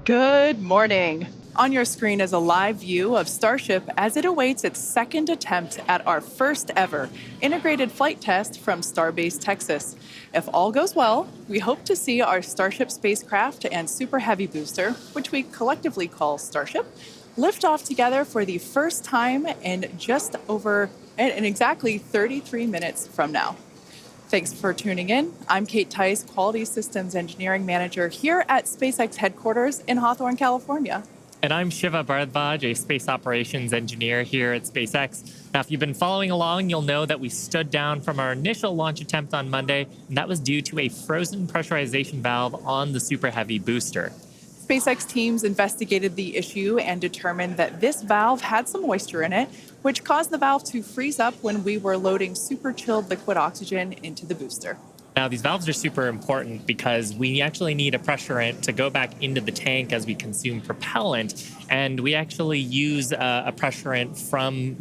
Good morning. On your screen is a live view of Starship as it awaits its second attempt at our first ever integrated flight test from Starbase, Texas. If all goes well, we hope to see our Starship spacecraft and Super Heavy booster, which we collectively call Starship, lift off together for the first time in exactly 33 minutes from now. Thanks for tuning in. I'm Kate Tice, Quality Systems Engineering Manager here at SpaceX headquarters in Hawthorne, California. And I'm Shiva Bharadwaj, a space operations engineer here at SpaceX. Now, if you've been following along, you'll know that we stood down from our initial launch attempt on Monday, and that was due to a frozen pressurization valve on the Super Heavy booster. SpaceX teams investigated the issue and determined that this valve had some moisture in it, which caused the valve to freeze up when we were loading super chilled liquid oxygen into the booster. Now, these valves are super important because we actually need a pressurant to go back into the tank as we consume propellant, and we actually use a pressurant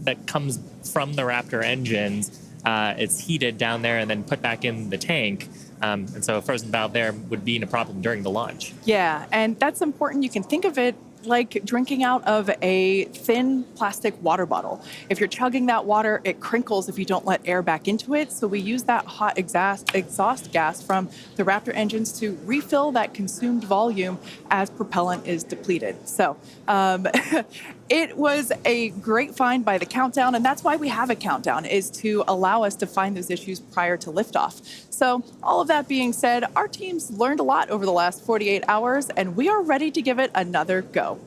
that comes from the Raptor engines. It's heated down there and then put back in the tank. And so a frozen valve there would be a problem during the launch. Yeah, and that's important. You can think of it like drinking out of a thin plastic water bottle. If you're chugging that water, it crinkles if you don't let air back into it. So we use that hot exhaust gas from the Raptor engines to refill that consumed volume as propellant is depleted. So it was a great find by the countdown, and that's why we have a countdown, is to allow us to find those issues prior to liftoff. So all of that being said, our teams learned a lot over the last 48 hours, and we are ready to give it another go.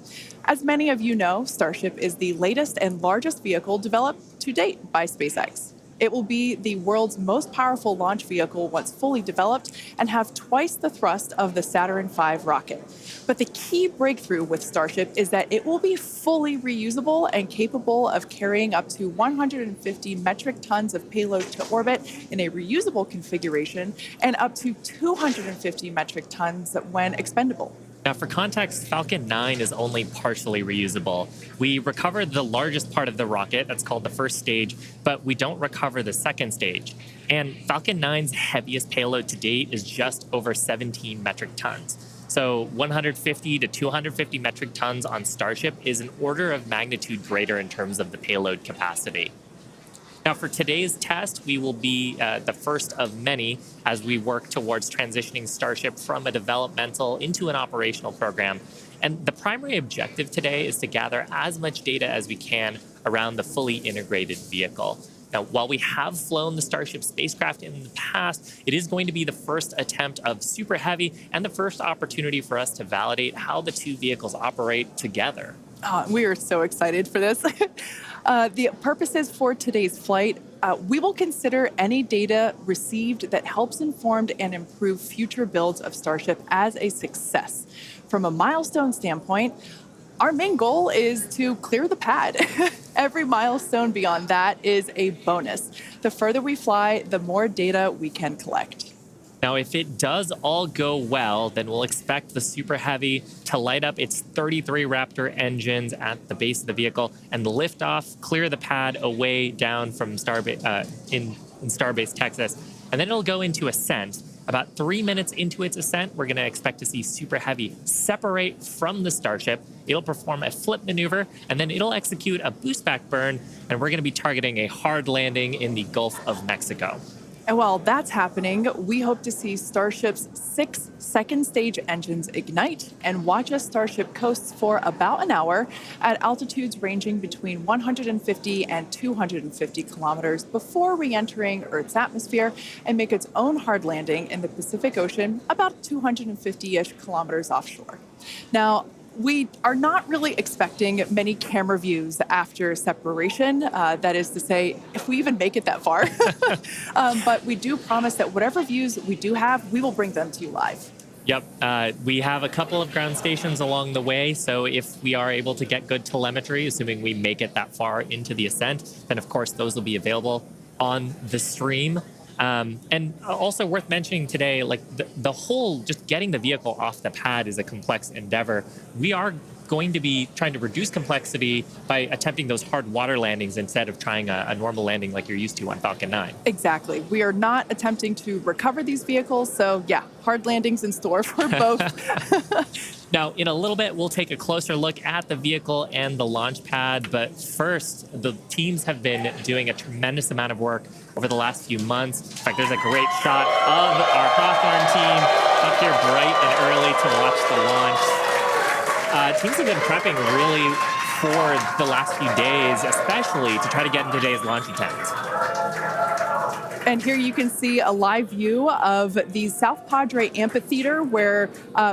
As many of you know, Starship is the latest and largest vehicle developed to date by SpaceX. It will be the world's most powerful launch vehicle once fully developed and have twice the thrust of the Saturn V rocket. But the key breakthrough with Starship is that it will be fully reusable and capable of carrying up to 150 metric tons of payload to orbit in a reusable configuration and up to 250 metric tons when expendable. Now, for context, Falcon 9 is only partially reusable. We recovered the largest part of the rocket, that's called the first stage, but we don't recover the second stage. And Falcon 9's heaviest payload to date is just over 17 metric tons. So 150 to 250 metric tons on Starship is an order of magnitude greater in terms of the payload capacity. Now, for today's test, we will be the first of many as we work towards transitioning Starship from a developmental into an operational program. And the primary objective today is to gather as much data as we can around the fully integrated vehicle. Now, while we have flown the Starship spacecraft in the past, it is going to be the first attempt of Super Heavy and the first opportunity for us to validate how the two vehicles operate together. We are so excited for this. The purposes for today's flight, we will consider any data received that helps inform and improve future builds of Starship as a success. From a milestone standpoint, our main goal is to clear the pad. Every milestone beyond that is a bonus. The further we fly, the more data we can collect. Now, if it does all go well, then we'll expect the Super Heavy to light up its 33 Raptor engines at the base of the vehicle and lift off, clear the pad away down from in Starbase, Texas. And then it'll go into ascent. About 3 minutes into its ascent, we're going to expect to see Super Heavy separate from the Starship. It'll perform a flip maneuver, and then it'll execute a boost back burn, and we're going to be targeting a hard landing in the Gulf of Mexico. And while that's happening, we hope to see Starship's 6 second stage engines ignite and watch as Starship coasts for about an hour at altitudes ranging between 150 and 250 kilometers before re-entering Earth's atmosphere and make its own hard landing in the Pacific Ocean about 250-ish kilometers offshore. Now, we are not really expecting many camera views after separation. That is to say, if we even make it that far. But we do promise that whatever views we do have, we will bring them to you live. Yep. We have a couple of ground stations along the way. So if we are able to get good telemetry, assuming we make it that far into the ascent, then of course those will be available on the stream. And also worth mentioning today, like the whole just getting the vehicle off the pad is a complex endeavor. We are going to be trying to reduce complexity by attempting those hard water landings instead of trying a normal landing like you're used to on Falcon 9. Exactly. We are not attempting to recover these vehicles. So yeah, hard landings in store for both. Now, in a little bit, we'll take a closer look at the vehicle and the launch pad. But first, the teams have been doing a tremendous amount of work over the last few months. In fact, there's a great shot of our Hawthorne team up here bright and early to watch the launch. Teams have been prepping really for the last few days, especially to try to get into today's launch attempt. And here you can see a live view of the South Padre Amphitheater, where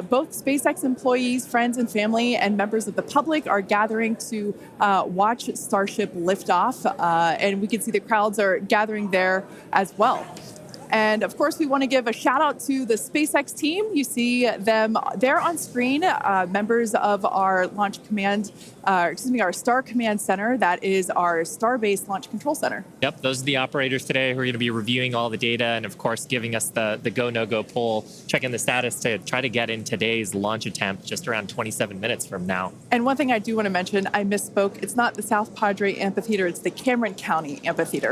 both SpaceX employees, friends and family, and members of the public are gathering to watch Starship lift off. And we can see the crowds are gathering there as well. And of course, we want to give a shout out to the SpaceX team. You see them there on screen, members of our our Star Command Center. That is our Star-based Launch Control Center. Yep, those are the operators today who are going to be reviewing all the data and, of course, giving us the go, no-go poll, checking the status to try to get in today's launch attempt just around 27 minutes from now. And one thing I do want to mention, I misspoke. It's not the South Padre Amphitheater. It's the Cameron County Amphitheater.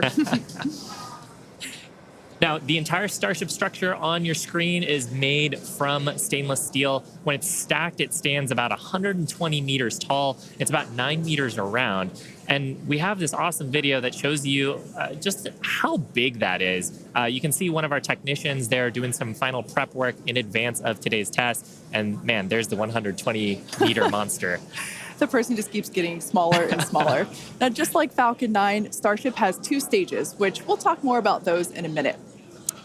Now, the entire Starship structure on your screen is made from stainless steel. When it's stacked, it stands about 120 meters tall. It's about 9 meters around. And we have this awesome video that shows you just how big that is. You can see one of our technicians there doing some final prep work in advance of today's test. And man, there's the 120-meter monster. The person just keeps getting smaller and smaller. Now, just like Falcon 9, Starship has 2 stages, which we'll talk more about those in a minute.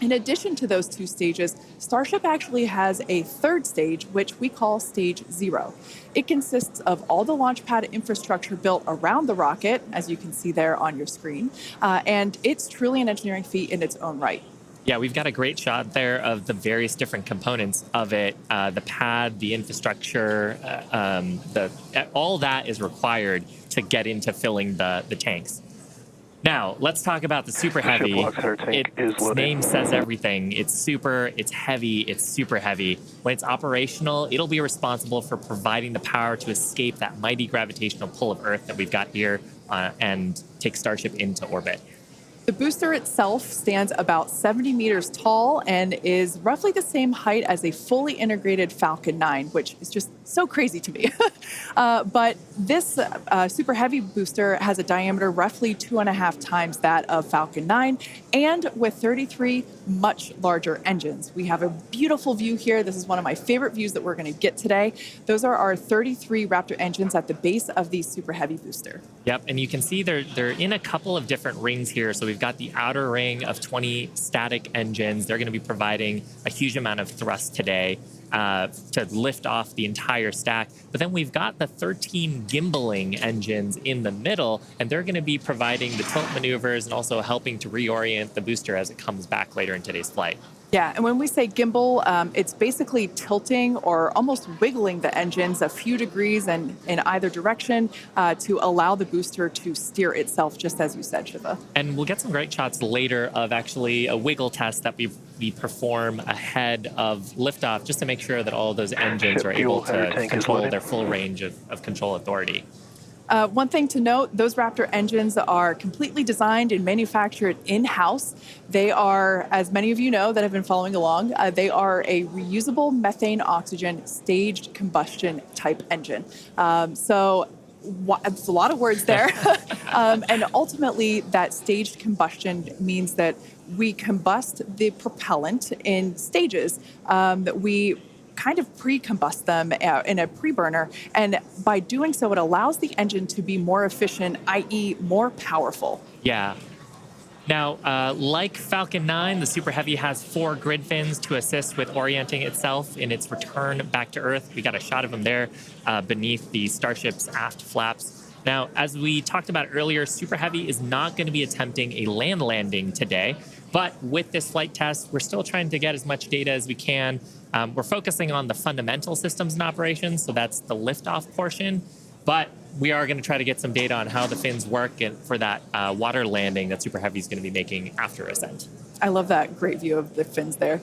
In addition to those 2 stages, Starship actually has a 3rd stage, which we call Stage 0. It consists of all the launch pad infrastructure built around the rocket, as you can see there on your screen, and it's truly an engineering feat in its own right. Yeah, we've got a great shot there of the various different components of it. The pad, the infrastructure, all that is required to get into filling the tanks. Now, let's talk about the Super Heavy. Its name says everything. It's super, it's heavy, it's super heavy. When it's operational, it'll be responsible for providing the power to escape that mighty gravitational pull of Earth that we've got here and take Starship into orbit. The booster itself stands about 70 meters tall and is roughly the same height as a fully integrated Falcon 9, which is just so crazy to me. But this Super Heavy booster has a diameter roughly 2.5 times that of Falcon 9, and with 33 much larger engines. We have a beautiful view here. This is one of my favorite views that we're going to get today. Those are our 33 Raptor engines at the base of the Super Heavy booster. Yep, and you can see they're in a couple of different rings here. So we've got the outer ring of 20 static engines. They're going to be providing a huge amount of thrust today to lift off the entire stack. But then we've got the 13 gimbaling engines in the middle, and they're going to be providing the tilt maneuvers and also helping to reorient the booster as it comes back later in today's flight. Yeah, and when we say gimbal, it's basically tilting or almost wiggling the engines a few degrees and in either direction to allow the booster to steer itself, just as you said, Shiva. And we'll get some great shots later of actually a wiggle test that we perform ahead of liftoff, just to make sure that all of those engines are able to control their full range of control authority. One thing to note, those Raptor engines are completely designed and manufactured in-house. They are, as many of you know that have been following along, they are a reusable methane oxygen staged combustion type engine. So it's a lot of words there. And ultimately, that staged combustion means that we combust the propellant in stages that we kind of pre-combust them in a pre-burner. And by doing so, it allows the engine to be more efficient, i.e. more powerful. Yeah. Now, like Falcon 9, the Super Heavy has 4 grid fins to assist with orienting itself in its return back to Earth. We got a shot of them there beneath the Starship's aft flaps. Now, as we talked about earlier, Super Heavy is not going to be attempting a land landing today. But with this flight test, we're still trying to get as much data as we can. We're focusing on the fundamental systems and operations, so that's the liftoff portion. But we are going to try to get some data on how the fins work for that water landing that Super Heavy is going to be making after ascent. I love that great view of the fins there.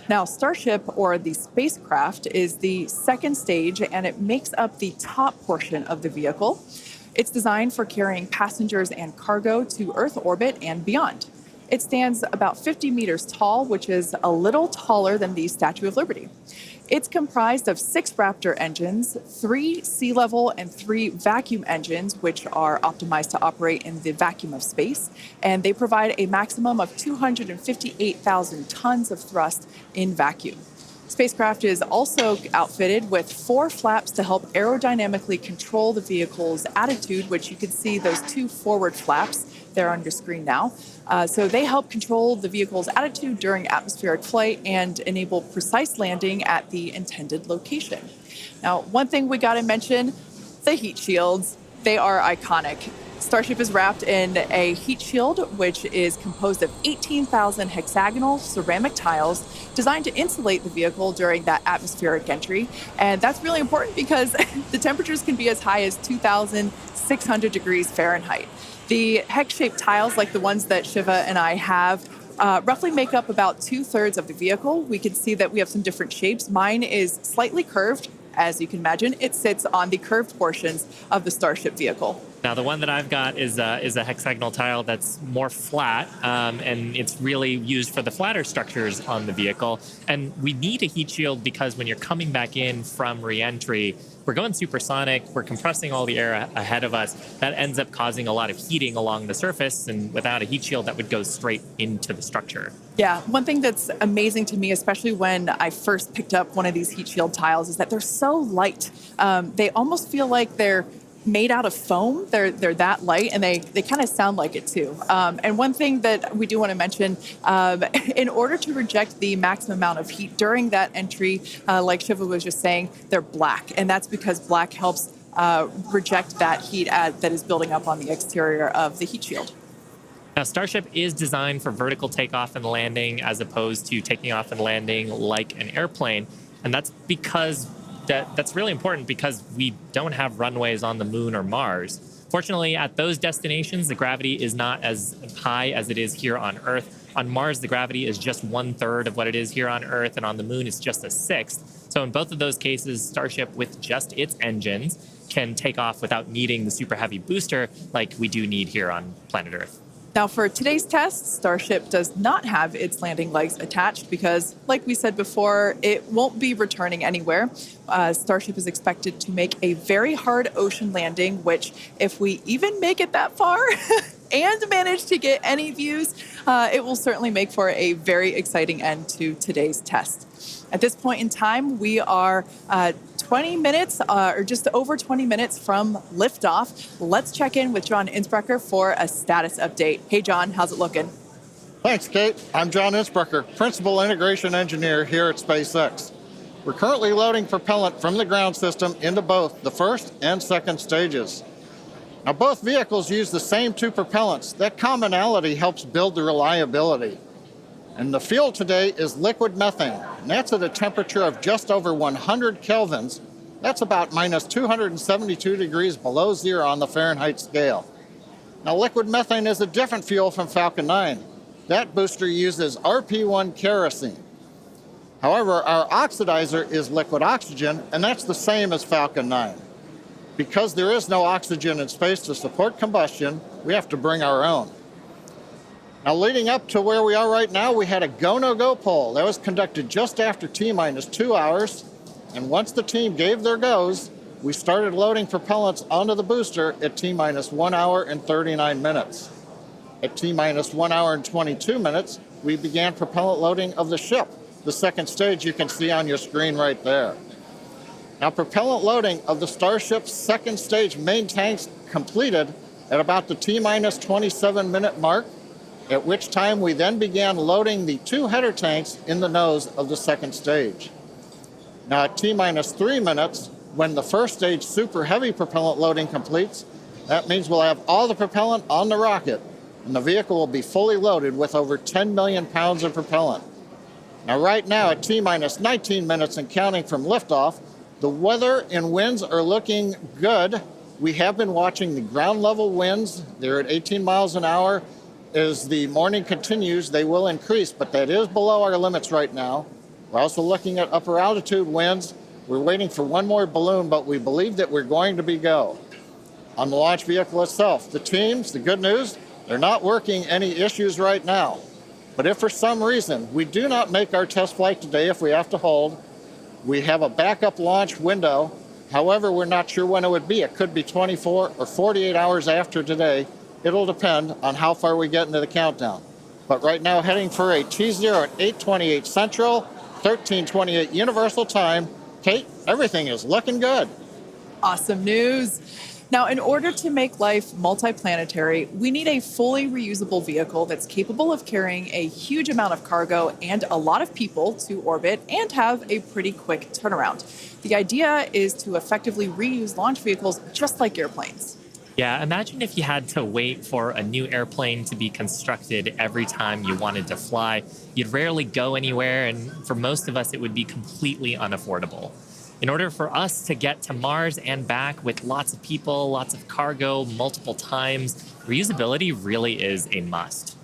Now, Starship, or the spacecraft, is the 2nd stage, and it makes up the top portion of the vehicle. It's designed for carrying passengers and cargo to Earth orbit and beyond. It stands about 50 meters tall, which is a little taller than the Statue of Liberty. It's comprised of 6 Raptor engines, 3 sea level and 3 vacuum engines, which are optimized to operate in the vacuum of space. And they provide a maximum of 258,000 tons of thrust in vacuum. Spacecraft is also outfitted with 4 flaps to help aerodynamically control the vehicle's attitude, which you can see those 2 forward flaps there on your screen now. So they help control the vehicle's attitude during atmospheric flight and enable precise landing at the intended location. Now, one thing we got to mention, the heat shields. They are iconic. Starship is wrapped in a heat shield, which is composed of 18,000 hexagonal ceramic tiles designed to insulate the vehicle during that atmospheric entry. And that's really important because the temperatures can be as high as 2,600 degrees Fahrenheit. The hex-shaped tiles, like the ones that Shiva and I have, roughly make up about 2/3 of the vehicle. We can see that we have some different shapes. Mine is slightly curved. As you can imagine, it sits on the curved portions of the Starship vehicle. Now, the one that I've got is a hexagonal tile that's more flat, and it's really used for the flatter structures on the vehicle. And we need a heat shield because when you're coming back in from reentry, we're going supersonic, we're compressing all the air ahead of us. That ends up causing a lot of heating along the surface, and without a heat shield, that would go straight into the structure. Yeah, one thing that's amazing to me, especially when I first picked up one of these heat shield tiles, is that they're so light. They almost feel like they're made out of foam. They're that light, and they kind of sound like it too. And one thing that we do want to mention, in order to reject the maximum amount of heat during that entry, like Shiva was just saying, they're black, and that's because black helps reject that heat that is building up on the exterior of the heat shield. Now, Starship is designed for vertical takeoff and landing as opposed to taking off and landing like an airplane, and that's because that's really important because we don't have runways on the moon or Mars. Fortunately, at those destinations, the gravity is not as high as it is here on Earth. On Mars, the gravity is just 1/3 of what it is here on Earth, and on the moon, it's just a sixth. So in both of those cases, Starship, with just its engines, can take off without needing the super heavy booster like we do need here on planet Earth. Now, for today's test, Starship does not have its landing legs attached because, like we said before, it won't be returning anywhere. Starship is expected to make a very hard ocean landing, which, if we even make it that far and manage to get any views, it will certainly make for a very exciting end to today's test. At this point in time, we are 20 minutes or just over 20 minutes from liftoff. Let's check in with John Innsbrucker for a status update. Hey, John, how's it looking? Thanks, Kate. I'm John Innsbrucker, Principal Integration Engineer here at SpaceX. We're currently loading propellant from the ground system into both the first and second stages. Now, both vehicles use the same 2 propellants. That commonality helps build the reliability. And the fuel today is liquid methane, and that's at a temperature of just over 100 kelvins. That's about minus 272 degrees below zero on the Fahrenheit scale. Now, liquid methane is a different fuel from Falcon 9. That booster uses RP1 kerosene. However, our oxidizer is liquid oxygen, and that's the same as Falcon 9. Because there is no oxygen in space to support combustion, we have to bring our own. Now, leading up to where we are right now, we had a go-no-go poll. That was conducted just after T-minus 2 hours. And once the team gave their goes, we started loading propellants onto the booster at T-minus 1 hour and 39 minutes. At T-minus 1 hour and 22 minutes, we began propellant loading of the ship. The second stage you can see on your screen right there. Now, propellant loading of the Starship's second stage main tanks completed at about the T-minus 27-minute mark, at which time we then began loading the 2 header tanks in the nose of the second stage. Now, at T-minus 3 minutes, when the first stage super heavy propellant loading completes, that means we'll have all the propellant on the rocket, and the vehicle will be fully loaded with over 10 million pounds of propellant. Now, right now, at T-minus 19 minutes and counting from liftoff, the weather and winds are looking good. We have been watching the ground level winds. They're at 18 miles an hour. As the morning continues, they will increase, but that is below our limits right now. We're also looking at upper altitude winds. We're waiting for one more balloon, but we believe that we're going to be go. On the launch vehicle itself, the teams, the good news, they're not working any issues right now. But if for some reason we do not make our test flight today, if we have to hold, We have a backup launch window. However, we're not sure when it would be. It could be 24 or 48 hours after today. It'll depend on how far we get into the countdown. But right now, heading for a T0 at 8:28 Central, 13:28 Universal Time. Kate, everything is looking good. Awesome news. Now, in order to make life multiplanetary, we need a fully reusable vehicle that's capable of carrying a huge amount of cargo and a lot of people to orbit and have a pretty quick turnaround. The idea is to effectively reuse launch vehicles just like airplanes. Yeah, imagine if you had to wait for a new airplane to be constructed every time you wanted to fly. You'd rarely go anywhere, and for most of us, it would be completely unaffordable. In order for us to get to Mars and back with lots of people, lots of cargo, multiple times, reusability really is a must.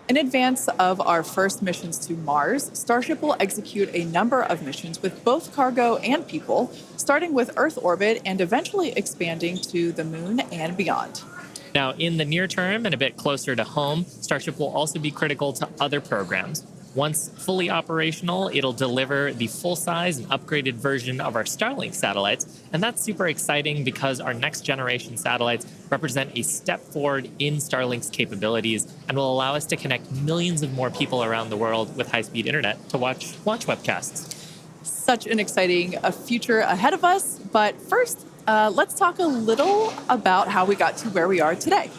In advance of our first missions to Mars, Starship will execute a number of missions with both cargo and people, starting with Earth orbit and eventually expanding to the Moon and beyond. Now, in the near term and a bit closer to home, Starship will also be critical to other programs. Once fully operational, it'll deliver the full-size and upgraded version of our Starlink satellites. And that's super exciting because our next generation satellites represent a step forward in Starlink's capabilities and will allow us to connect millions of more people around the world with high-speed internet to watch launch webcasts. Such an exciting future ahead of us. But first, let's talk a little about how we got to where we are today.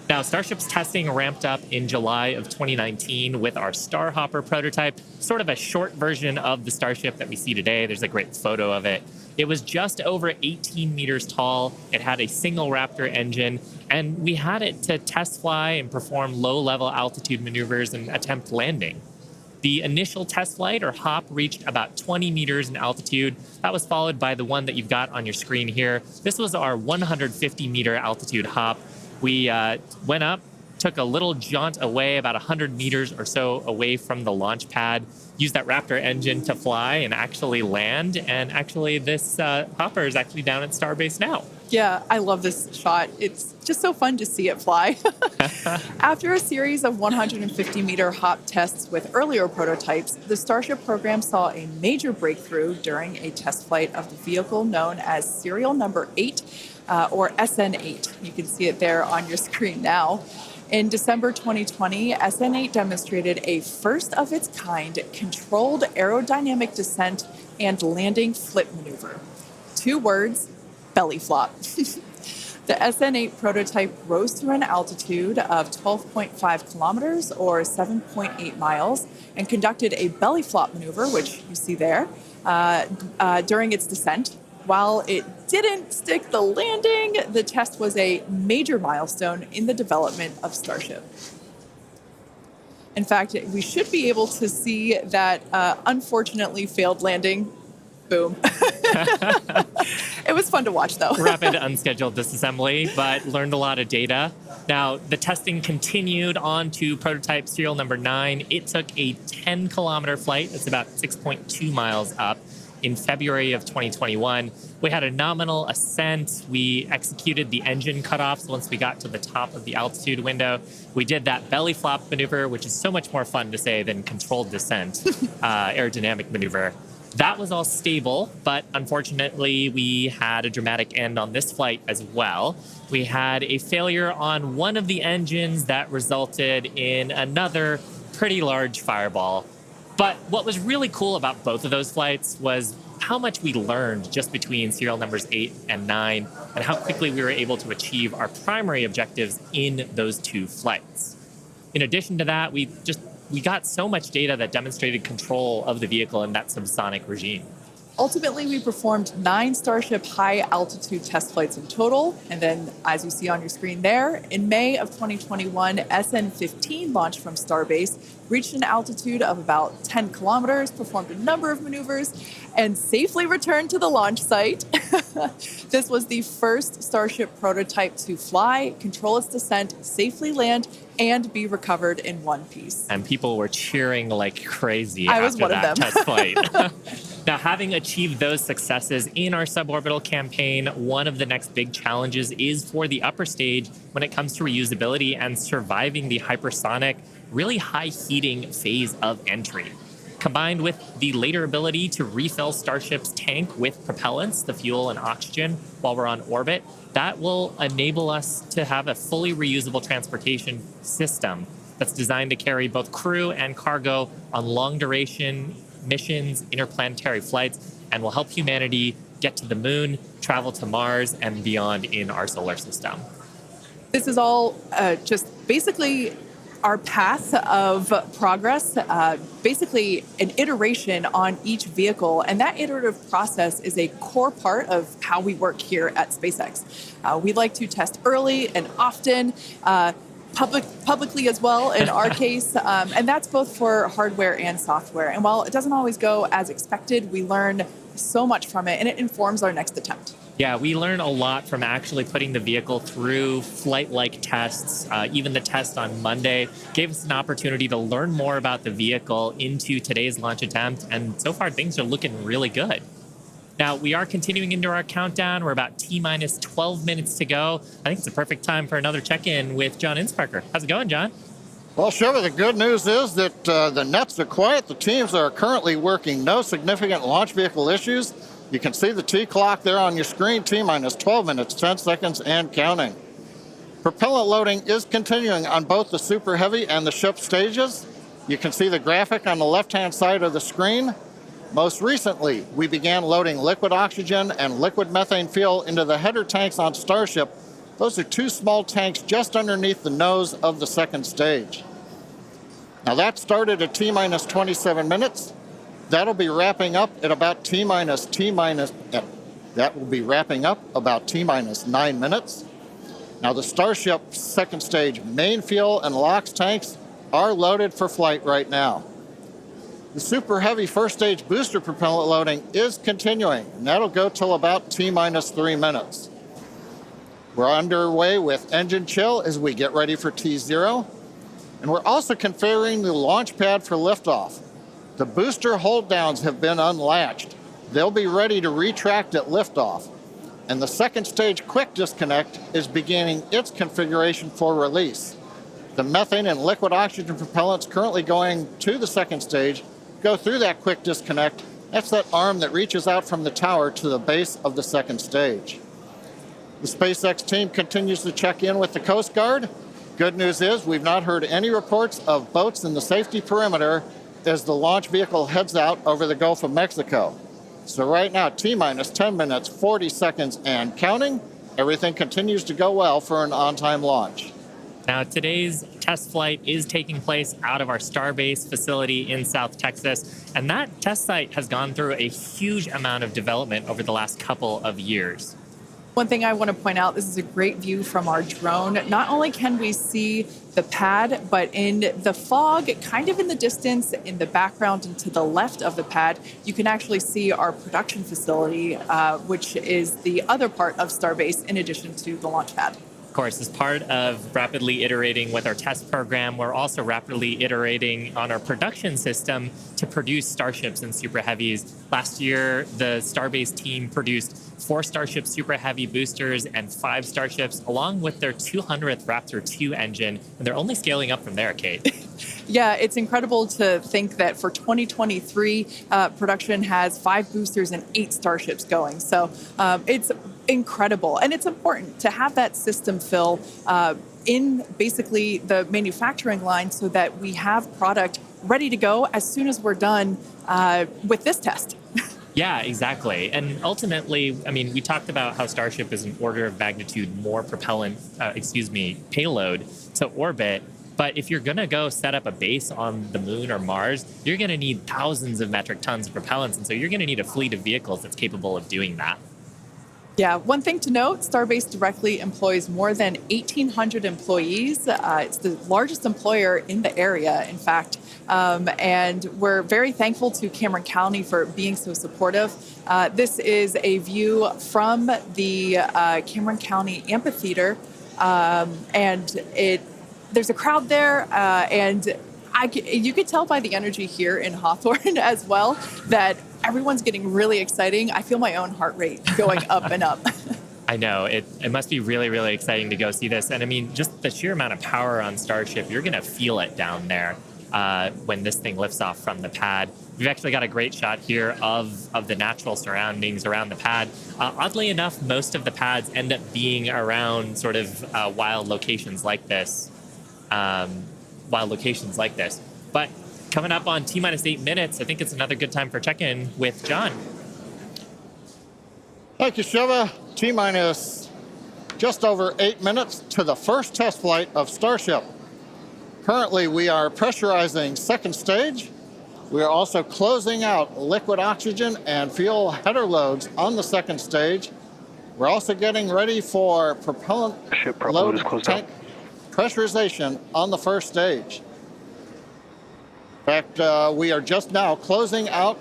Now, Starship's testing ramped up in July of 2019 with our Starhopper prototype, sort of a short version of the Starship that we see today. There's a great photo of it. It was just over 18 meters tall. It had a single Raptor engine, and we had it to test fly and perform low-level altitude maneuvers and attempt landing. The initial test flight, or hop, reached about 20 meters in altitude. That was followed by the one that you've got on your screen here. This was our 150-meter altitude hop. We went up, took a little jaunt away, about 100 meters or so away from the launch pad, used that Raptor engine to fly and actually land. And actually, this hopper is actually down at Starbase now. Yeah, I love this shot. It's just so fun to see it fly. After a series of 150-meter hop tests with earlier prototypes, the Starship program saw a major breakthrough during a test flight of the vehicle known as serial number 8, or SN8. You can see it there on your screen now. In December 2020, SN8 demonstrated a first-of-its-kind controlled aerodynamic descent and landing flip maneuver. 2 words, belly flop. The SN8 prototype rose to an altitude of 12.5 kilometers or 7.8 miles and conducted a belly flop maneuver, which you see there, during its descent. While it didn't stick the landing, the test was a major milestone in the development of Starship. In fact, we should be able to see that unfortunately failed landing. Boom. It was fun to watch, though. Rapid unscheduled disassembly, but learned a lot of data. Now, the testing continued on to prototype serial number 9. It took a 10-kilometer flight. That's about 6.2 miles up. In February of 2021, we had a nominal ascent. We executed the engine cutoffs once we got to the top of the altitude window. We did that belly flop maneuver, which is so much more fun to say than controlled descent, aerodynamic maneuver. That was all stable, but unfortunately, we had a dramatic end on this flight as well. We had a failure on one of the engines that resulted in another pretty large fireball. But what was really cool about both of those flights was how much we learned just between serial numbers 8 and 9 and how quickly we were able to achieve our primary objectives in those 2 flights. In addition to that, we got so much data that demonstrated control of the vehicle in that subsonic regime. Ultimately, we performed 9 Starship high-altitude test flights in total. And then, as you see on your screen there, in May of 2021, SN15 launched from Starbase, reached an altitude of about 10 kilometers, performed a number of maneuvers, and safely returned to the launch site. This was the first Starship prototype to fly, control its descent, safely land, and be recovered in one piece. And people were cheering like crazy I was after one of that them. test flight. Now, having achieved those successes in our suborbital campaign, one of the next big challenges is for the upper stage when it comes to reusability and surviving the hypersonic, really high heating phase of entry. Combined with the later ability to refill Starship's tank with propellants, the fuel and oxygen, while we're on orbit, that will enable us to have a fully reusable transportation system that's designed to carry both crew and cargo on long duration missions, interplanetary flights, and will help humanity get to the moon, travel to Mars, and beyond in our solar system. This is all just basically our path of progress, basically an iteration on each vehicle. And that iterative process is a core part of how we work here at SpaceX. We like to test early and often, publicly as well in our case, and that's both for hardware and software. And while it doesn't always go as expected, we learn so much from it, and it informs our next attempt. Yeah, we learn a lot from actually putting the vehicle through flight-like tests. Even the test on Monday gave us an opportunity to learn more about the vehicle into today's launch attempt, and so far things are looking really good. Now, we are continuing into our countdown. We're about T-minus 12 minutes to go. I think it's a perfect time for another check-in with John Insprecher. How's it going, John? Well, Shiva, the good news is that the nets are quiet. The teams are currently working. No significant launch vehicle issues. You can see the T clock there on your screen, T-minus 12 minutes, 10 seconds, and counting. Propellant loading is continuing on both the Super Heavy and the ship stages. You can see the graphic on the left-hand side of the screen. Most recently, we began loading liquid oxygen and liquid methane fuel into the header tanks on Starship. Those are two small tanks just underneath the nose of the second stage. Now that started at T-minus 27 minutes. That'll be wrapping up at about T-minus 9 minutes. Now the Starship second stage main fuel and LOX tanks are loaded for flight right now. The Super Heavy first stage booster propellant loading is continuing, and that'll go till about T-minus 3 minutes. We're underway with engine chill as we get ready for T0, and we're also configuring the launch pad for liftoff. The booster hold downs have been unlatched. They'll be ready to retract at liftoff. And the second stage quick disconnect is beginning its configuration for release. The methane and liquid oxygen propellants currently going to the second stage go through that quick disconnect. That's that arm that reaches out from the tower to the base of the second stage. The SpaceX team continues to check in with the Coast Guard. Good news is we've not heard any reports of boats in the safety perimeter as the launch vehicle heads out over the Gulf of Mexico. So right now, T-minus 10 minutes, 40 seconds, and counting. Everything continues to go well for an on-time launch. Now, today's test flight is taking place out of our Starbase facility in South Texas, and that test site has gone through a huge amount of development over the last couple of years. One thing I want to point out, this is a great view from our drone. Not only can we see the pad, but in the fog, kind of in the distance, in the background and to the left of the pad, you can actually see our production facility, which is the other part of Starbase in addition to the launch pad. Of course, as part of rapidly iterating with our test program, we're also rapidly iterating on our production system to produce Starships and Super Heavies. Last year, the Starbase team produced 4 Starship Super Heavy boosters and 5 Starships, along with their 200th Raptor 2 engine, and they're only scaling up from there, Kate. Yeah, it's incredible to think that for 2023, production has 5 boosters and 8 Starships going. So it's incredible. And it's important to have that system fill in basically the manufacturing line so that we have product ready to go as soon as we're done with this test. Yeah, exactly. And ultimately, I mean, we talked about how Starship is an order of magnitude more payload to orbit. But if you're going to go set up a base on the moon or Mars, you're going to need thousands of metric tons of propellants. And so you're going to need a fleet of vehicles that's capable of doing that. Yeah, one thing to note, Starbase directly employs more than 1,800 employees. It's the largest employer in the area, in fact. And we're very thankful to Cameron County for being so supportive. This is a view from the Cameron County Amphitheater. And there's a crowd there, and you could tell by the energy here in Hawthorne as well that everyone's getting really exciting. I feel my own heart rate going up and up. I know. It must be really, really exciting to go see this. And I mean, just the sheer amount of power on Starship, you're going to feel it down there when this thing lifts off from the pad. We've actually got a great shot here of the natural surroundings around the pad. Oddly enough, most of the pads end up being around sort of wild locations like this. But coming up on T-minus 8 minutes, I think it's another good time for check-in with John. Thank you, Shiva. T-minus just over 8 minutes to the first test flight of Starship. Currently, we are pressurizing second stage. We are also closing out liquid oxygen and fuel header loads on the second stage. We're also getting ready for propellant load tank pressurization on the first stage. In fact, we are just now closing out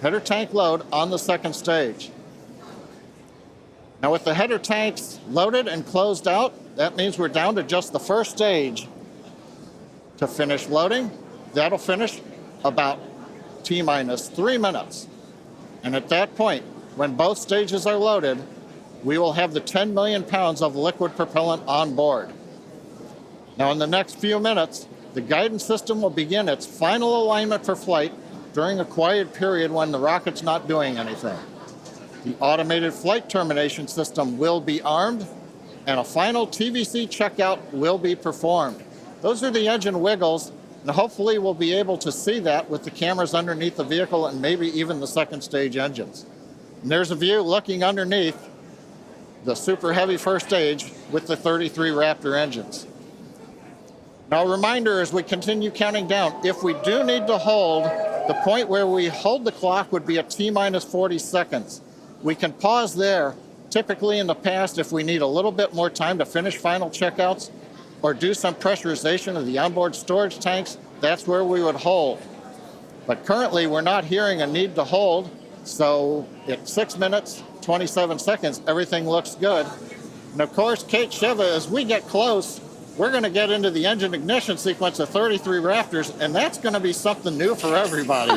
header tank load on the second stage. Now with the header tanks loaded and closed out, that means we're down to just the first stage to finish loading. That'll finish about T-minus 3 minutes. And at that point, when both stages are loaded, we will have the 10 million pounds of liquid propellant on board. Now in the next few minutes, the guidance system will begin its final alignment for flight during a quiet period when the rocket's not doing anything. The automated flight termination system will be armed, and a final TVC checkout will be performed. Those are the engine wiggles, and hopefully we'll be able to see that with the cameras underneath the vehicle and maybe even the second stage engines. And there's a view looking underneath the super heavy first stage with the 33 Raptor engines. Now a reminder as we continue counting down, if we do need to hold, the point where we hold the clock would be at T-minus 40 seconds. We can pause there. Typically in the past, if we need a little bit more time to finish final checkouts or do some pressurization of the onboard storage tanks, that's where we would hold. But currently we're not hearing a need to hold, so at 6 minutes, 27 seconds, everything looks good. And of course, Kate, Shiva, as we get close, we're going to get into the engine ignition sequence of 33 Raptors, and that's going to be something new for everybody.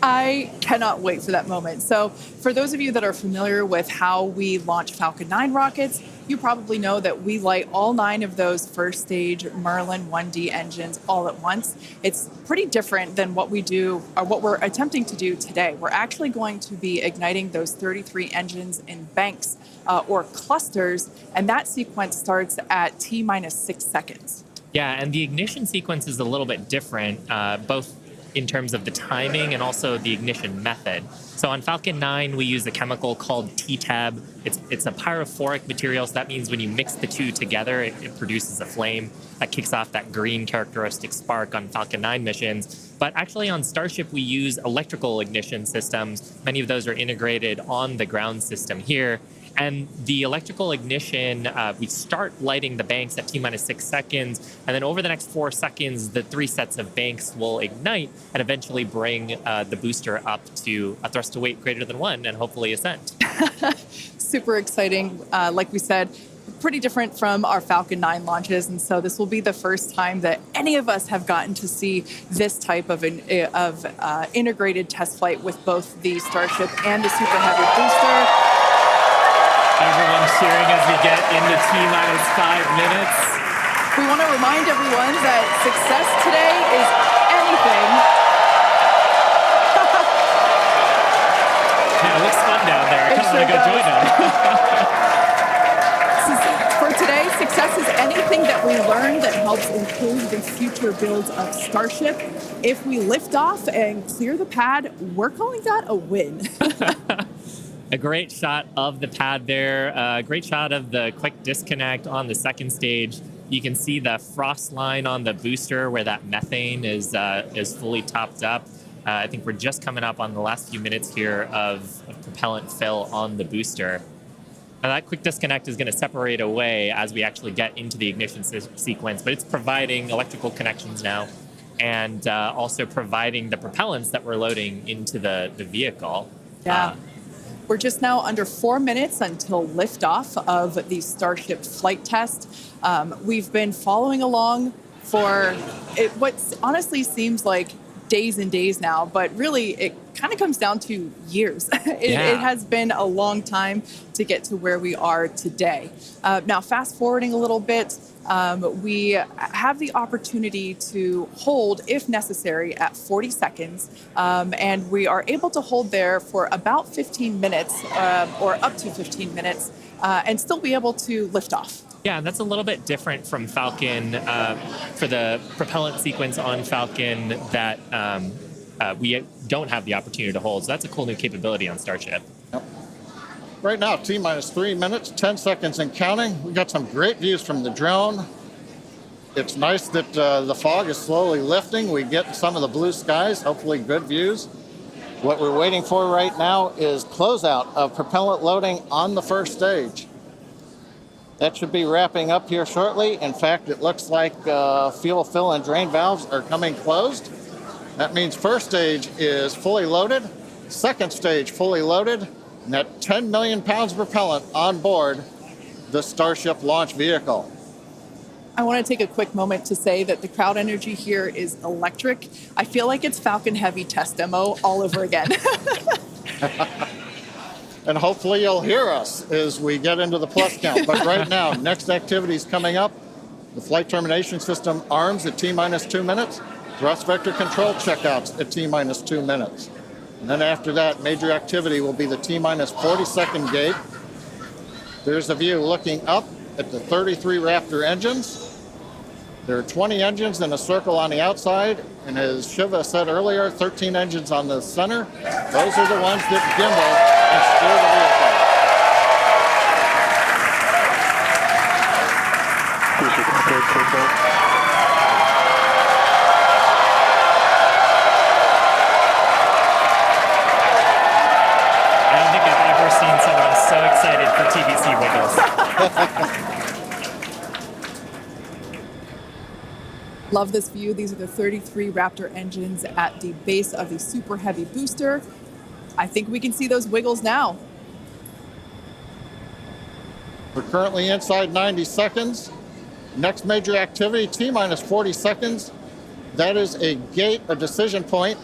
I cannot wait for that moment. So for those of you that are familiar with how we launch Falcon 9 rockets, you probably know that we light all 9 of those first stage Merlin 1D engines all at once. It's pretty different than what we do, or what we're attempting to do today. We're actually going to be igniting those 33 engines in banks or clusters, and that sequence starts at T-minus 6 seconds. Yeah, and the ignition sequence is a little bit different, both in terms of the timing and also the ignition method. So on Falcon 9, we use a chemical called T-Tab. It's a pyrophoric material, so that means when you mix the two together, it produces a flame that kicks off that green characteristic spark on Falcon 9 missions. But actually on Starship, we use electrical ignition systems. Many of those are integrated on the ground system here. And the electrical ignition, we start lighting the banks at T-minus 6 seconds, and then over the next 4 seconds, the 3 sets of banks will ignite and eventually bring the booster up to a thrust to weight greater than 1 and hopefully ascent. Super exciting. Like we said, pretty different from our Falcon 9 launches, and so this will be the first time that any of us have gotten to see this type of integrated test flight with both the Starship and the Super Heavy booster. Everyone's cheering as we get into T-minus 5 minutes. We want to remind everyone that success today is anything. Yeah, it looks fun down there. I kind of want to go join them. For today, success is anything that we learn that helps improve the future builds of Starship. If we lift off and clear the pad, we're calling that a win. A great shot of the pad there, a great shot of the quick disconnect on the second stage. You can see the frost line on the booster where that methane is fully topped up. I think we're just coming up on the last few minutes here of propellant fill on the booster. Now that quick disconnect is going to separate away as we actually get into the ignition sequence, but it's providing electrical connections now and also providing the propellants that we're loading into the vehicle. Yeah. We're just now under 4 minutes until liftoff of the Starship flight test. We've been following along for what honestly seems like days and days now, but really it kind of comes down to years. It has been a long time to get to where we are today. Now, fast forwarding a little bit, we have the opportunity to hold, if necessary, at 40 seconds, and we are able to hold there for about 15 minutes or up to 15 minutes and still be able to lift off. Yeah, and that's a little bit different from Falcon for the propellant sequence on Falcon that we don't have the opportunity to hold. So that's a cool new capability on Starship. Yep. Right now, T-minus 3 minutes, 10 seconds and counting. We got some great views from the drone. It's nice that the fog is slowly lifting. We get some of the blue skies, hopefully good views. What we're waiting for right now is closeout of propellant loading on the first stage. That should be wrapping up here shortly. In fact, it looks like fuel fill and drain valves are coming closed. That means first stage is fully loaded, second stage fully loaded, and that 10 million pounds of propellant on board the Starship launch vehicle. I want to take a quick moment to say that the crowd energy here is electric. I feel like it's Falcon Heavy test demo all over again. And hopefully you'll hear us as we get into the plus count. But right now, next activity is coming up. The flight termination system arms at T-minus 2 minutes. Thrust vector control checkouts at T-minus 2 minutes. And then after that, major activity will be the T-minus 40-second gate. There's a view looking up at the 33 Raptor engines. There are 20 engines in a circle on the outside, and as Shiva said earlier, 13 engines on the center. Those are the ones that gimbal and steer the vehicle. I don't think I've ever seen someone so excited for TVC wiggles. Love this view. These are the 33 Raptor engines at the base of the Super Heavy booster. I think we can see those wiggles now. We're currently inside 90 seconds. Next major activity, T-minus 40 seconds. That is a gate, a decision point.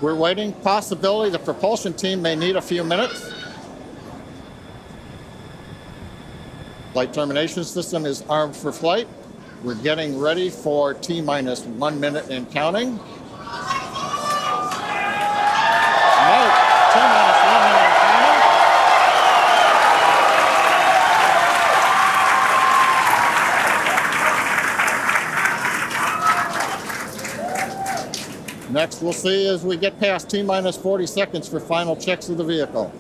We're waiting. Possibility the propulsion team may need a few minutes. Flight termination system is armed for flight. We're getting ready for T-minus 1 minute and counting. No, T-minus 1 minute and counting. Next, we'll see as we get past T-minus 40 seconds for final checks of the vehicle.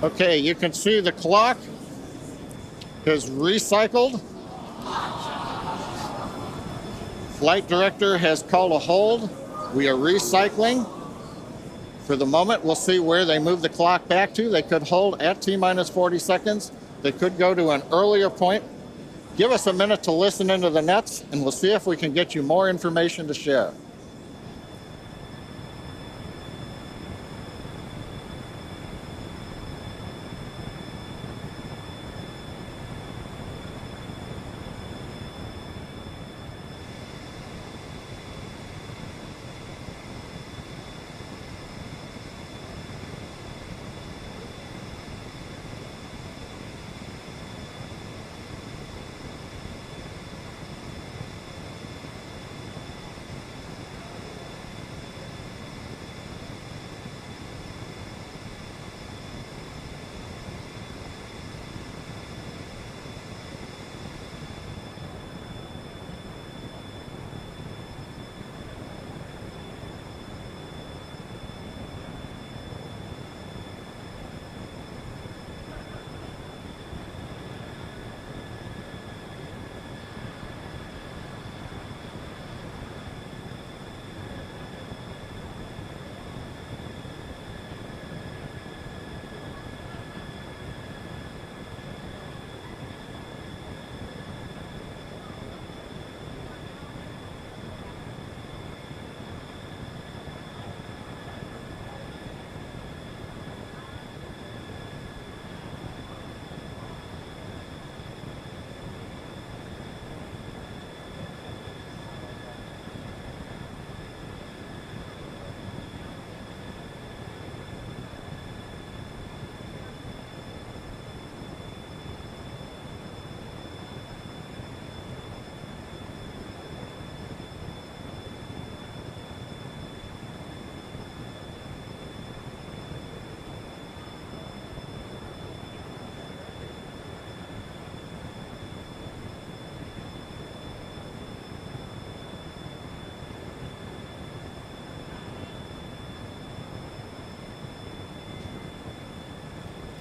Okay, you can see the clock is recycled. Flight director has called a hold. We are recycling. For the moment, we'll see where they move the clock back to. They could hold at T-minus 40 seconds. They could go to an earlier point. Give us a minute to listen into the nets, and we'll see if we can get you more information to share.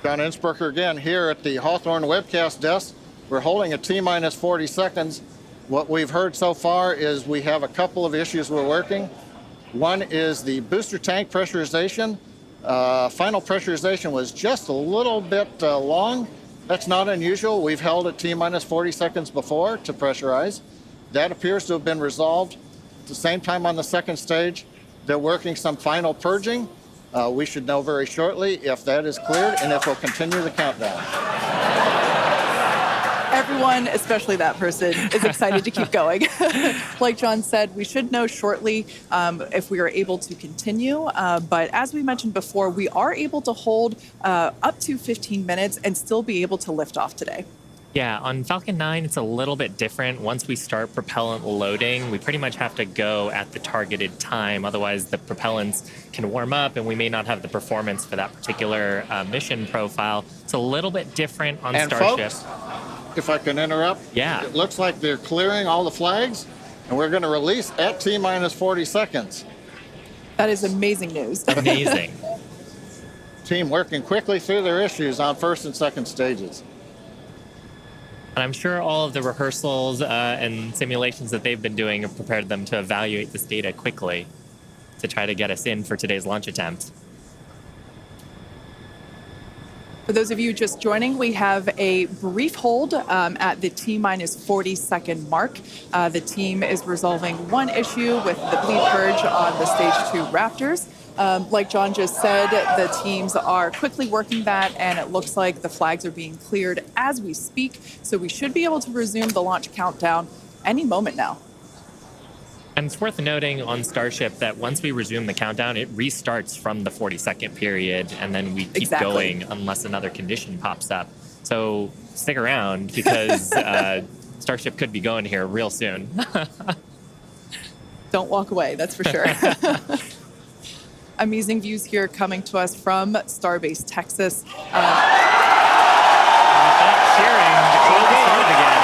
John Innsbrucker again here at the Hawthorne webcast desk. We're holding at T-minus 40 seconds. What we've heard so far is we have a couple of issues we're working. One is the booster tank pressurization. Final pressurization was just a little bit long. That's not unusual. We've held at T-minus 40 seconds before to pressurize. That appears to have been resolved. At the same time on the second stage, they're working some final purging. We should know very shortly if that is cleared and if we'll continue the countdown. Everyone, especially that person, is excited to keep going. Like John said, we should know shortly if we are able to continue. But as we mentioned before, we are able to hold up to 15 minutes and still be able to lift off today. Yeah, on Falcon 9, it's a little bit different. Once we start propellant loading, we pretty much have to go at the targeted time. Otherwise, the propellants can warm up and we may not have the performance for that particular mission profile. It's a little bit different on Starship. Folks, if I can interrupt, it looks like they're clearing all the flags, and we're going to release at T-minus 40 seconds. That is amazing news. Amazing. Team working quickly through their issues on first and second stages. And I'm sure all of the rehearsals and simulations that they've been doing have prepared them to evaluate this data quickly to try to get us in for today's launch attempt. For those of you just joining, we have a brief hold at the T-minus 40 second mark. The team is resolving one issue with the bleed purge on the stage 2 Raptors. Like John just said, the teams are quickly working that, and it looks like the flags are being cleared as we speak. So we should be able to resume the launch countdown any moment now. And it's worth noting on Starship that once we resume the countdown, it restarts from the 40-second period, and then we keep going unless another condition pops up. So stick around because Starship could be going here real soon. Don't walk away, that's for sure. Amazing views here coming to us from Starbase, Texas. Cheering to close the start again.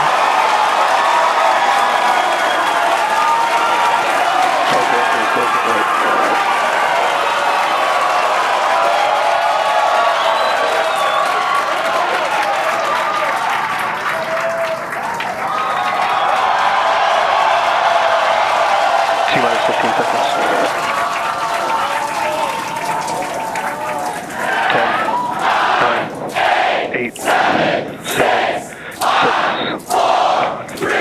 T-minus 15 seconds. 10, 9, 8, 7, 6, 5, 3,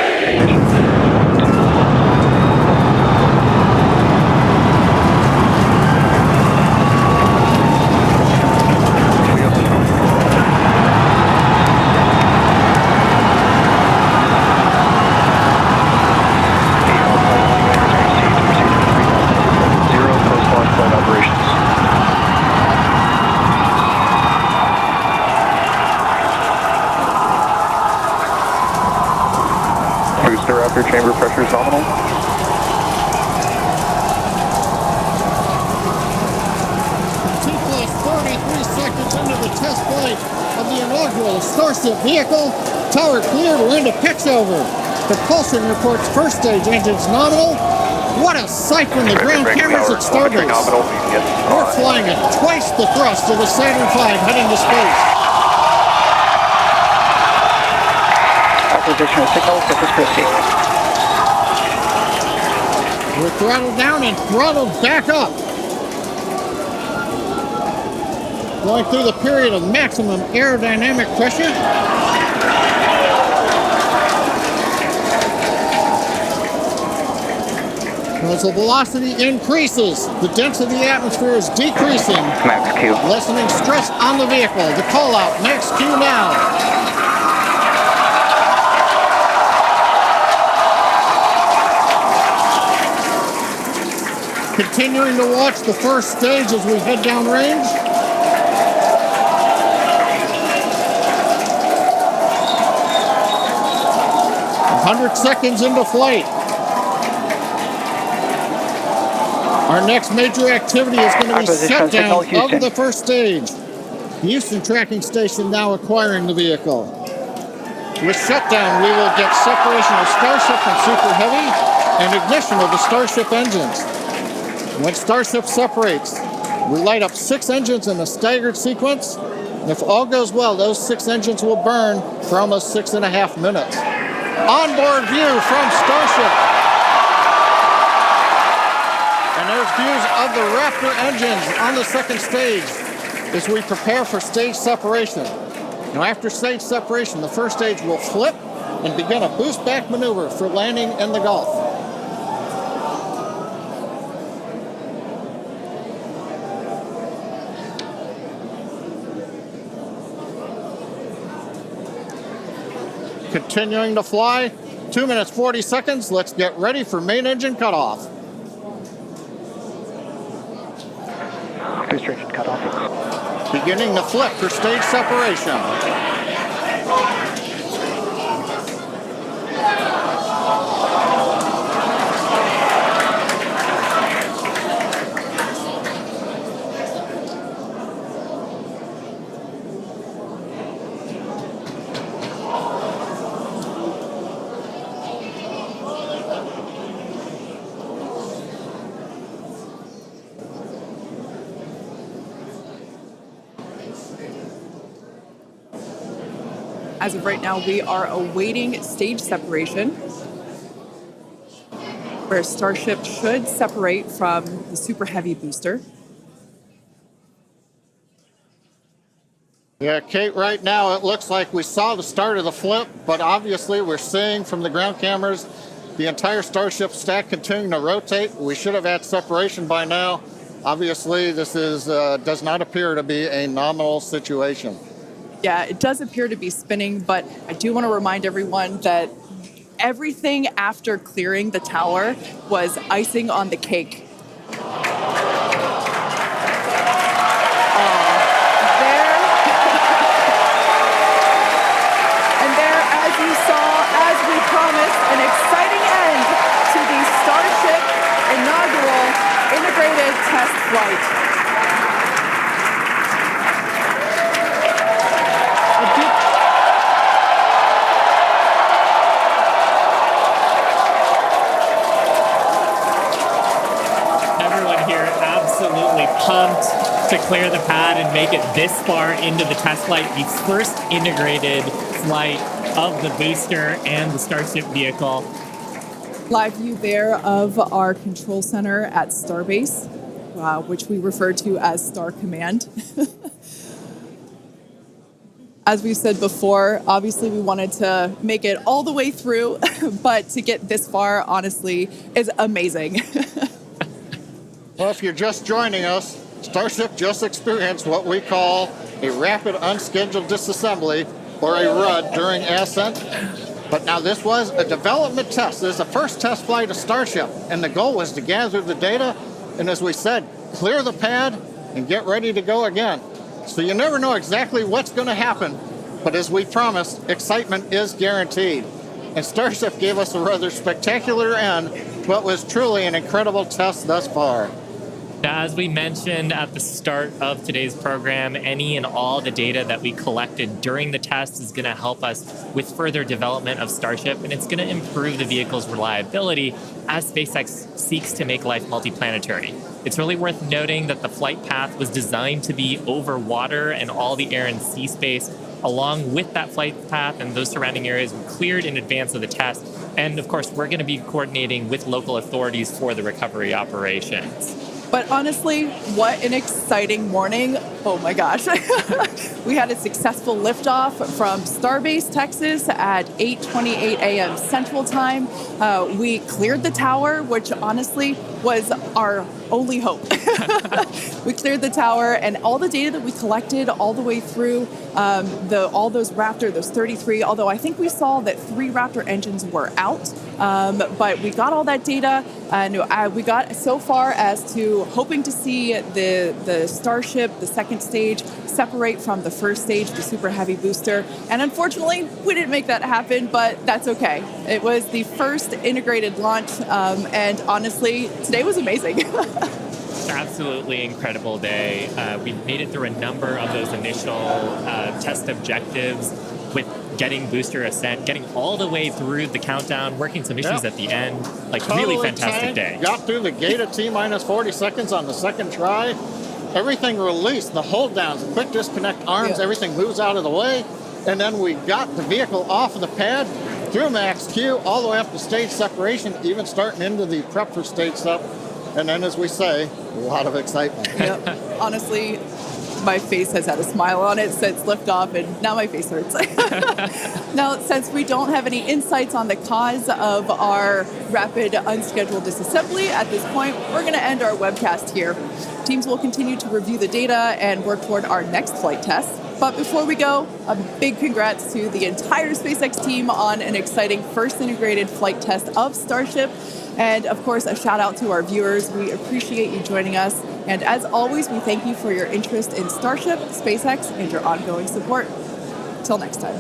Raptor chamber pressure is nominal. T-plus 33 seconds into the test flight of the inaugural Starship vehicle. Tower cleared, we're into pitchover. Propulsion reports first stage engines nominal. What a sight from the ground cameras at Starbase. We're flying at twice the thrust of the Saturn V heading to space. Acquisition of signal, surface proceed. We're throttled down and throttled back up. Going through the period of maximum aerodynamic pressure. As the velocity increases, the density of the atmosphere is decreasing. Max Q. Lessening stress on the vehicle. The call out, max Q now. Continuing to watch the first stage as we head downrange. A 100 seconds into flight. Our next major activity is going to be shutdown of the first stage. The Houston tracking station now acquiring the vehicle. With shutdown, we will get separation of Starship from Super Heavy and ignition of the Starship engines. When Starship separates, we light up 6 engines in a staggered sequence, If all goes well, those 6 engines will burn for almost 6.5 minutes. Onboard view from Starship. And there's views of the Raptor engines on the second stage as we prepare for stage separation. Now, after stage separation, the first stage will flip and begin a boost back maneuver for landing in the Gulf. Continuing to fly, 2 minutes 40 seconds. Let's get ready for main engine cutoff. Booster engine cutoff. Beginning the flip for stage separation. As of right now, we are awaiting stage separation, where Starship should separate from the Super Heavy booster. Yeah, Kate, right now it looks like we saw the start of the flip, but obviously we're seeing from the ground cameras the entire Starship stack continuing to rotate. We should have had separation by now. Obviously, this is does not appear to be a nominal situation. Yeah, it does appear to be spinning, but I do want to remind everyone that everything after clearing the tower was icing on the cake. And there, as you saw, as we promised, an exciting end to the Starship inaugural integrated test flight. Absolutely pumped to clear the pad and make it this far into the test flight, the first integrated flight of the booster and the Starship vehicle. Live view there of our control center at Starbase, which we refer to as Star Command. As we said before, obviously we wanted to make it all the way through, but to get this far, honestly, is amazing. Well, if you're just joining us, Starship just experienced what we call a rapid unscheduled disassembly, or a RUD, during ascent. But now this was a development test. This is the first test flight of Starship, and the goal was to gather the data, and as we said, clear the pad and get ready to go again. So you never know exactly what's going to happen, but as we promised, excitement is guaranteed. And Starship gave us a rather spectacular end to what was truly an incredible test thus far. Now, as we mentioned at the start of today's program, any and all the data that we collected during the test is going to help us with further development of Starship, and it's going to improve the vehicle's reliability as SpaceX seeks to make life multiplanetary. It's really worth noting that the flight path was designed to be over water and all the air and sea space. Along with that flight path and those surrounding areas were cleared in advance of the test. And of course, we're going to be coordinating with local authorities for the recovery operations. But honestly, what an exciting morning. Oh my gosh. We had a successful liftoff from Starbase, Texas at 8:28 a.m. Central Time. We cleared the tower, which honestly was our only hope. We cleared the tower, and all the data that we collected all the way through all those Raptor, those 33, although I think we saw that 3 Raptor engines were out. But we got all that data, and we got so far as to hoping to see the Starship, the second stage, separate from the first stage, the Super Heavy booster. And unfortunately, we didn't make that happen, but that's okay. It was the first integrated launch, and honestly, today was amazing. Absolutely incredible day. We made it through a number of those initial test objectives with getting booster ascent, getting all the way through the countdown, working some issues at the end. Like, totally really fantastic day. Got through the gate at T-minus 40 seconds on the second try. everything released, the hold downs, the quick disconnect arms, Yeah. everything moves out of the way. And then we got the vehicle off of the pad through max Q all the way up to stage separation, even starting into the prep for stage sep. And then, as we say, a lot of excitement. Yep. Honestly, my face has had a smile on it since liftoff, and now my face hurts. Now, since we don't have any insights on the cause of our rapid unscheduled disassembly at this point, we're going to end our webcast here. Teams will continue to review the data and work toward our next flight test. But before we go, a big congrats to the entire SpaceX team on an exciting first integrated flight test of Starship. And of course, a shout out to our viewers. We appreciate you joining us. And as always, we thank you for your interest in Starship, SpaceX, and your ongoing support. Till next time.